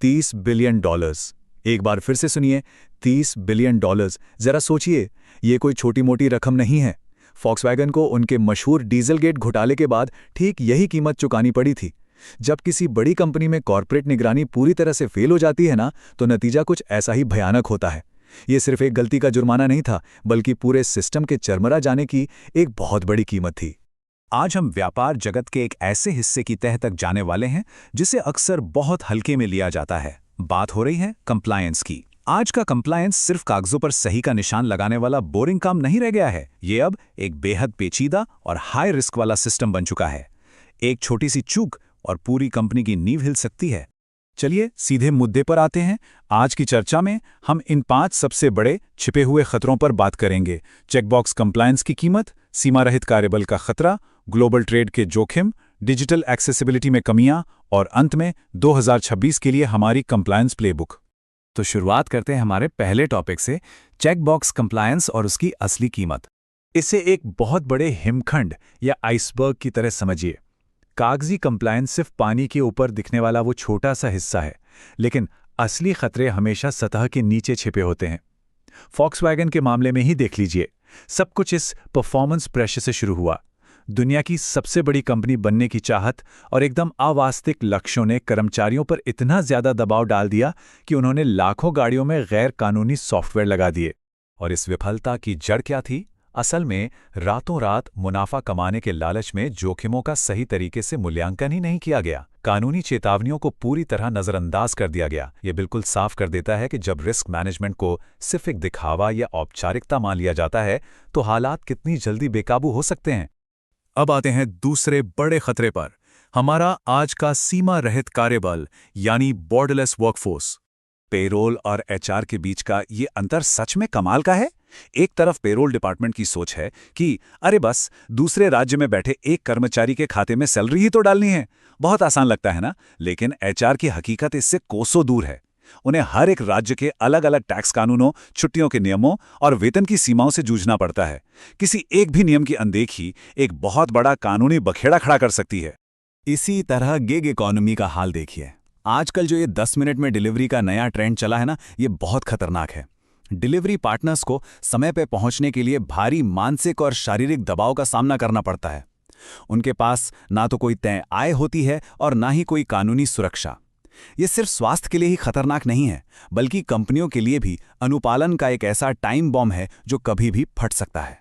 $30 billion. एक बार फिर से सुनिए, $30 बिलियन। जरा सोचिए, ये कोई छोटी मोटी रकम नहीं है। फॉक्सवैगन को उनके मशहूर डीजलगेट घोटाले के बाद ठीक यही कीमत चुकानी पड़ी थी। जब किसी बड़ी कंपनी में कॉर्पोरेट निगरानी पूरी तरह से फेल हो जाती है ना, तो नतीजा कुछ ऐसा ही भयानक होता है। ये सिर्फ एक गलती का जुर्माना नहीं था, बल्कि पूरे सिस्टम के चरमरा जाने की एक बहुत बड़ी कीमत थी। आज हम व्यापार जगत के एक ऐसे हिस्से की तह तक जाने वाले हैं जिसे अक्सर बहुत हल्के में लिया जाता है। बात हो रही है कंप्लायंस की। आज का कंप्लायंस सिर्फ कागजों पर सही का निशान लगाने वाला बोरिंग काम नहीं रह गया है। ये अब एक बेहद पेचीदा और हाई रिस्क वाला सिस्टम बन चुका है। एक छोटी सी चूक और पूरी कंपनी की नींव हिल सकती है। चलिए सीधे मुद्दे पर आते हैं। आज की चर्चा में हम इन 5 सबसे बड़े छिपे हुए खतरों पर बात करेंगे। चेकबॉक्स कंप्लायंस की कीमत, सीमा रहित कार्यबल का खतरा, ग्लोबल ट्रेड के जोखिम, डिजिटल एक्सेसिबिलिटी में कमियां और अंत में 2026 के लिए हमारी कंप्लायंस प्लेबुक। तो शुरुआत करते हैं हमारे पहले टॉपिक से, चेकबॉक्स कंप्लायंस और उसकी असली कीमत। इसे एक बहुत बड़े हिमखंड या आइसबर्ग की तरह समझिए। कागजी कंप्लायंस सिर्फ पानी के ऊपर दिखने वाला वो छोटा सा हिस्सा है, लेकिन असली खतरे हमेशा सतह के नीचे छिपे होते हैं। फॉक्सवैगन के मामले में ही देख लीजिए। सब कुछ इस परफॉर्मेंस प्रेशर से शुरू हुआ। दुनिया की सबसे बड़ी कंपनी बनने की चाहत और एकदम अवास्तविक लक्ष्यों ने कर्मचारियों पर इतना ज्यादा दबाव डाल दिया कि उन्होंने लाखों गाड़ियों में गैर कानूनी सॉफ्टवेयर लगा दिए। और इस विफलता की जड़ क्या थी? असल में रातों रात मुनाफा कमाने के लालच में जोखिमों का सही तरीके से मूल्यांकन ही नहीं किया गया। कानूनी चेतावनियों को पूरी तरह नजरअंदाज कर दिया गया। ये बिल्कुल साफ कर देता है कि जब रिस्क मैनेजमेंट को सिर्फ एक दिखावा या औपचारिकता मान लिया जाता है, तो हालात कितनी जल्दी बेकाबू हो सकते हैं। अब आते हैं दूसरे बड़े खतरे पर, हमारा आज का सीमा रहित कार्यबल यानी बॉर्डरलेस वर्कफोर्स। पेरोल और एचआर के बीच का ये अंतर सच में कमाल का है। एक तरफ पेरोल डिपार्टमेंट की सोच है कि अरे बस दूसरे राज्य में बैठे एक कर्मचारी के खाते में सैलरी ही तो डालनी है। बहुत आसान लगता है ना, लेकिन एचआर की हकीकत इससे कोसों दूर है। उन्हें हर एक राज्य के अलग अलग टैक्स कानूनों, छुट्टियों के नियमों और वेतन की सीमाओं से जूझना पड़ता है। किसी एक भी नियम की अनदेखी एक बहुत बड़ा कानूनी बखेड़ा खड़ा कर सकती है। इसी तरह गिग इकोनॉमी का हाल देखिए। आजकल जो ये 10 मिनट में डिलीवरी का नया ट्रेंड चला है ना, ये बहुत खतरनाक है। डिलीवरी पार्टनर्स को समय पर पहुंचने के लिए भारी मानसिक और शारीरिक दबाव का सामना करना पड़ता है। उनके पास ना तो कोई तय आय होती है और ना ही कोई कानूनी सुरक्षा। ये सिर्फ स्वास्थ्य के लिए ही खतरनाक नहीं है, बल्कि कंपनियों के लिए भी अनुपालन का एक ऐसा टाइम बॉम्ब है जो कभी भी फट सकता है।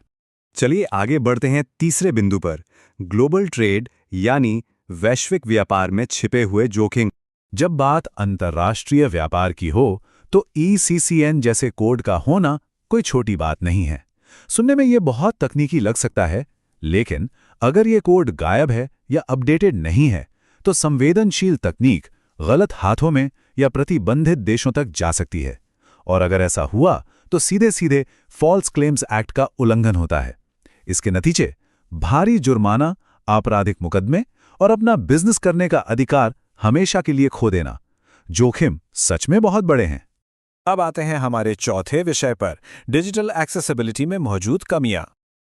चलिए आगे बढ़ते हैं तीसरे बिंदु पर, ग्लोबल ट्रेड यानी वैश्विक व्यापार में छिपे हुए जोखिम। जब बात अंतर्राष्ट्रीय व्यापार की हो तो ECCN जैसे कोड का होना कोई छोटी बात नहीं है। सुनने में ये बहुत तकनीकी लग सकता है, लेकिन अगर ये कोड गायब है या अपडेटेड नहीं है तो संवेदनशील तकनीक गलत हाथों में या प्रतिबंधित देशों तक जा सकती है। और अगर ऐसा हुआ तो सीधे सीधे फॉल्स क्लेम्स एक्ट का उल्लंघन होता है। इसके नतीजे भारी जुर्माना, आपराधिक मुकदमे और अपना बिजनेस करने का अधिकार हमेशा के लिए खो देना। जोखिम सच में बहुत बड़े हैं। अब आते हैं हमारे चौथे विषय पर, डिजिटल एक्सेसिबिलिटी में मौजूद कमियां।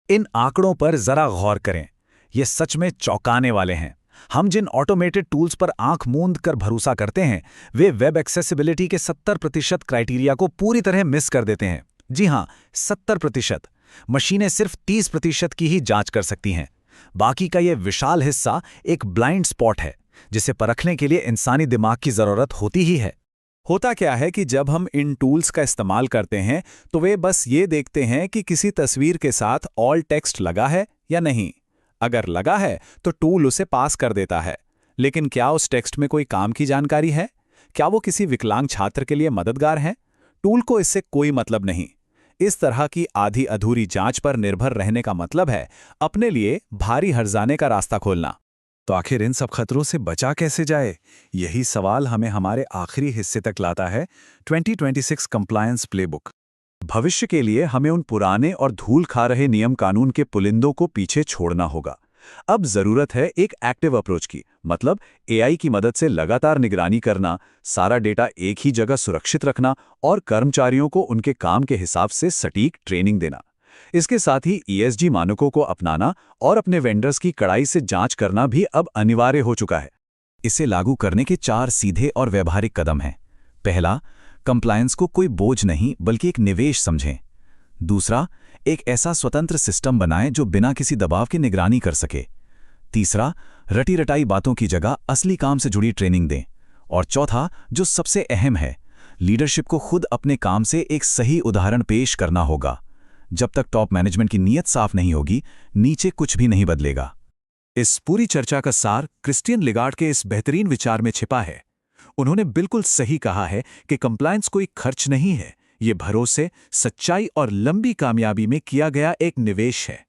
इन आंकड़ों पर जरा गौर करें, ये सच में चौंकाने वाले हैं। हम जिन ऑटोमेटेड टूल्स पर आंख मूंद कर भरोसा करते हैं, वे वेब एक्सेसिबिलिटी के 70% क्राइटेरिया को पूरी तरह मिस कर देते हैं। जी हां, 70%। मशीनें सिर्फ 30% की ही जांच कर सकती हैं। बाकी का ये विशाल हिस्सा एक ब्लाइंड स्पॉट है, जिसे परखने के लिए इंसानी दिमाग की जरूरत होती ही है। होता क्या है कि जब हम इन टूल्स का इस्तेमाल करते हैं तो वे बस ये देखते हैं कि किसी तस्वीर के साथ ऑल टेक्स्ट लगा है या नहीं। अगर लगा है तो टूल उसे पास कर देता है, लेकिन क्या उस टेक्स्ट में कोई काम की जानकारी है? क्या वो किसी विकलांग छात्र के लिए मददगार है? टूल को इससे कोई मतलब नहीं। इस तरह की आधी अधूरी जांच पर निर्भर रहने का मतलब है अपने लिए भारी हर्जाने का रास्ता खोलना। तो आखिर इन सब खतरों से बचा कैसे जाए? यही सवाल हमें हमारे आखिरी हिस्से तक लाता है, 2026 कंप्लायंस प्लेबुक। भविष्य के लिए हमें उन पुराने और धूल खा रहे नियम कानून के पुलिंदों को पीछे छोड़ना होगा। अब जरूरत है एक एक्टिव अप्रोच की, मतलब AI की मदद से लगातार निगरानी करना, सारा डेटा एक ही जगह सुरक्षित रखना और कर्मचारियों को उनके काम के हिसाब से सटीक ट्रेनिंग देना। इसके साथ ही ESG मानकों को अपनाना और अपने वेंडर्स की कड़ाई से जांच करना भी अब अनिवार्य हो चुका है। इसे लागू करने के 4 सीधे और व्यवहारिक कदम हैं। पहला, कंप्लायंस को कोई बोझ नहीं बल्कि एक निवेश समझें। दूसरा, एक ऐसा स्वतंत्र सिस्टम बनाएं जो बिना किसी दबाव की निगरानी कर सके। तीसरा, रटी रटाई बातों की जगह असली काम से जुड़ी ट्रेनिंग दें। और चौथा, जो सबसे अहम है, लीडरशिप को खुद अपने काम से एक सही उदाहरण पेश करना होगा। जब तक टॉप मैनेजमेंट की नीयत साफ नहीं होगी, नीचे कुछ भी नहीं बदलेगा। इस पूरी चर्चा का सार क्रिस्टियन लिगार्ड के इस बेहतरीन विचार में छिपा है। उन्होंने बिल्कुल सही कहा है कि कंप्लायंस कोई खर्च नहीं है, ये भरोसे, सच्चाई और लंबी कामयाबी में किया गया एक निवेश है।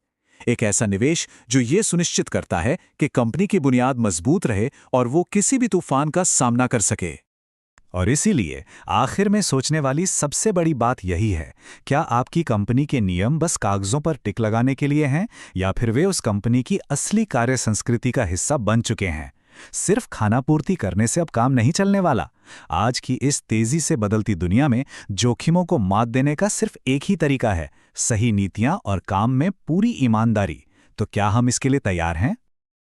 एक ऐसा निवेश जो ये सुनिश्चित करता है कि कंपनी की बुनियाद मजबूत रहे और वो किसी भी तूफान का सामना कर सके। और इसीलिए आखिर में सोचने वाली सबसे बड़ी बात यही है, क्या आपकी कंपनी के नियम बस कागजों पर टिक लगाने के लिए हैं, या फिर वे उस कंपनी की असली कार्य संस्कृति का हिस्सा बन चुके हैं? सिर्फ खाना पूर्ति करने से अब काम नहीं चलने वाला। आज की इस तेजी से बदलती दुनिया में जोखिमों को मात देने का सिर्फ एक ही तरीका है, सही नीतियां और काम में पूरी ईमानदारी। तो क्या हम इसके लिए तैयार हैं?